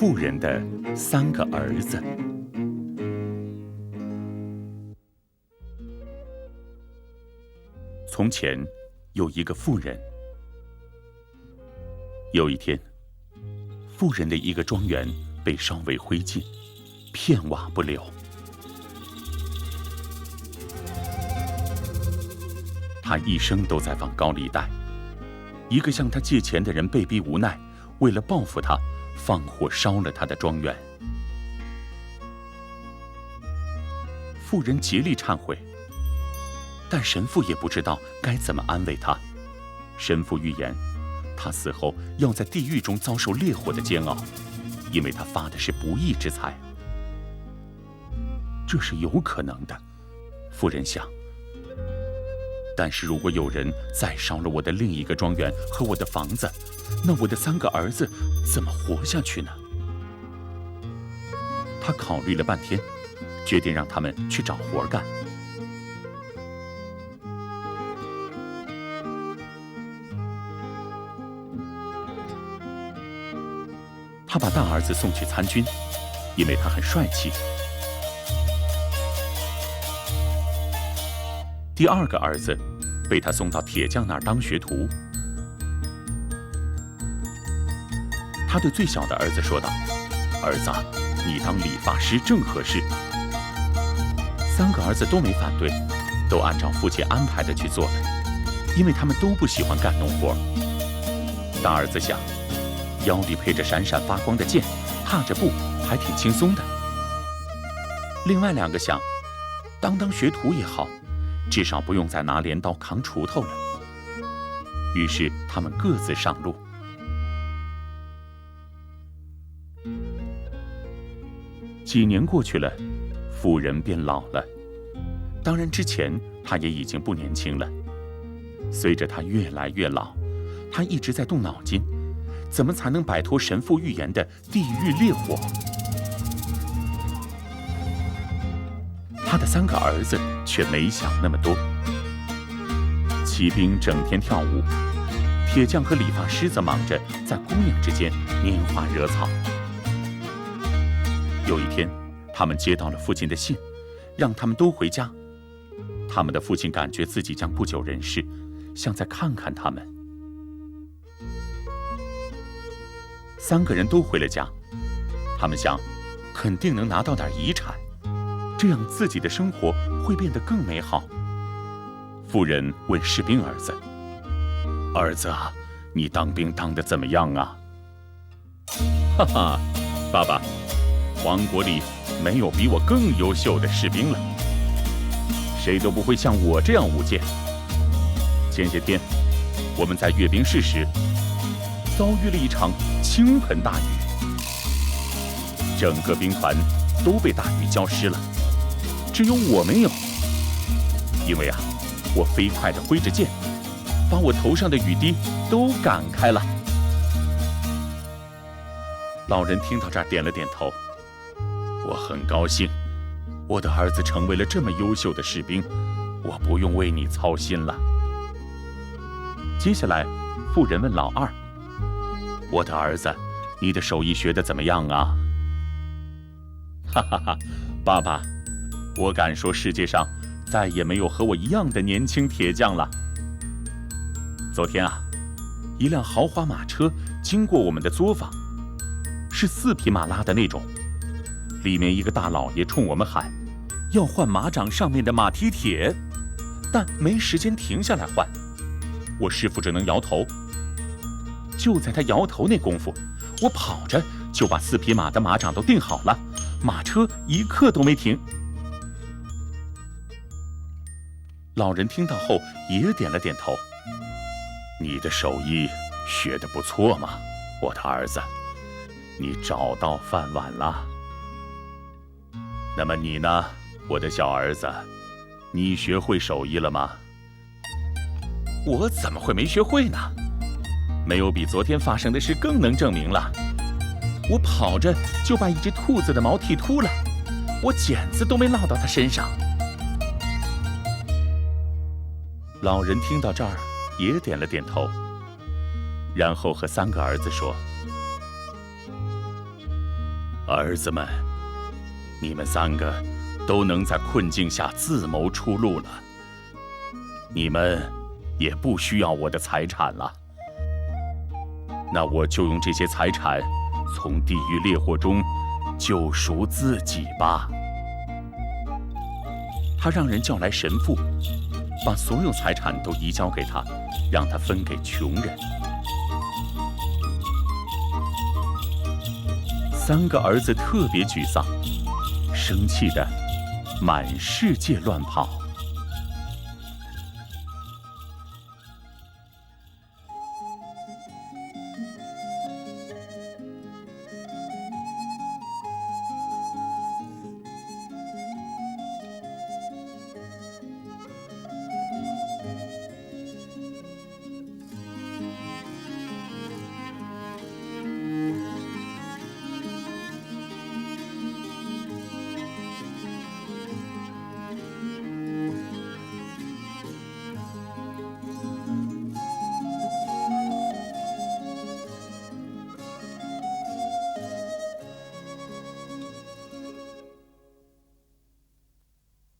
富人的3个儿子。从前有一个富人，有一天，富人的一个庄园被烧为灰烬，片瓦不留。他一生都在放高利贷，一个向他借钱的人被逼无奈，为了报复他，放火烧了他的庄园。富人竭力忏悔，但神父也不知道该怎么安慰他。神父预言，他死后要在地狱中遭受烈火的煎熬，因为他发的是不义之财。这是有可能的，富人想。但是如果有人再烧了我的另一个庄园和我的房子，那我的3个儿子怎么活下去呢？他考虑了半天，决定让他们去找活干。他把大儿子送去参军，因为他很帅气。第2个儿子被他送到铁匠那儿当学徒。他对最小的儿子说道：“儿子，你当理发师正合适。”3个儿子都没反对，都按照父亲安排的去做了，因为他们都不喜欢干农活。大儿子想，腰里配着闪闪发光的剑，踏着步还挺轻松的。另外2个想，当学徒也好，至少不用再拿镰刀扛锄头了。于是他们各自上路。几年过去了，富人变老了，当然之前他也已经不年轻了。随着他越来越老，他一直在动脑筋，怎么才能摆脱神父预言的地狱烈火？他的3个儿子却没想那么多。骑兵整天跳舞，铁匠和理发师则忙着在姑娘之间拈花惹草。有一天，他们接到了父亲的信，让他们都回家。他们的父亲感觉自己将不久人世，想再看看他们。3个人都回了家，他们想，肯定能拿到点遗产，这样自己的生活会变得更美好。妇人问士兵儿子：“儿子啊，你当兵当得怎么样啊？”“哈哈，爸爸，王国里没有比我更优秀的士兵了，谁都不会像我这样舞剑。前些天我们在阅兵式时，遭遇了一场倾盆大雨，整个兵团都被大雨浇湿了，只有我没有。因为我飞快地挥着剑，把我头上的雨滴都赶开了。”老人听到这儿点了点头。我很高兴，我的儿子成为了这么优秀的士兵，我不用为你操心了。接下来，妇人问老2：“我的儿子，你的手艺学得怎么样啊？”“哈哈哈，爸爸，我敢说世界上再也没有和我一样的年轻铁匠了。昨天一辆豪华马车经过我们的作坊，是4匹马拉的那种。里面一个大老爷冲我们喊，要换马掌上面的马蹄铁，但没时间停下来换。我师傅只能摇头。就在他摇头那功夫，我跑着就把4匹马的马掌都钉好了，马车一刻都没停。”老人听到后也点了点头。“你的手艺学得不错嘛，我的儿子，你找到饭碗了。那么你呢，我的小儿子，你学会手艺了吗？”“我怎么会没学会呢？没有比昨天发生的事更能证明了。我跑着就把一只兔子的毛剃秃了，我剪子都没落到它身上。”老人听到这儿也点了点头，然后和3个儿子说：“儿子们，你们3个都能在困境下自谋出路了，你们也不需要我的财产了。那我就用这些财产，从地狱烈火中救赎自己吧。他让人叫来神父，把所有财产都移交给他，让他分给穷人。3个儿子特别沮丧，生气的满世界乱跑。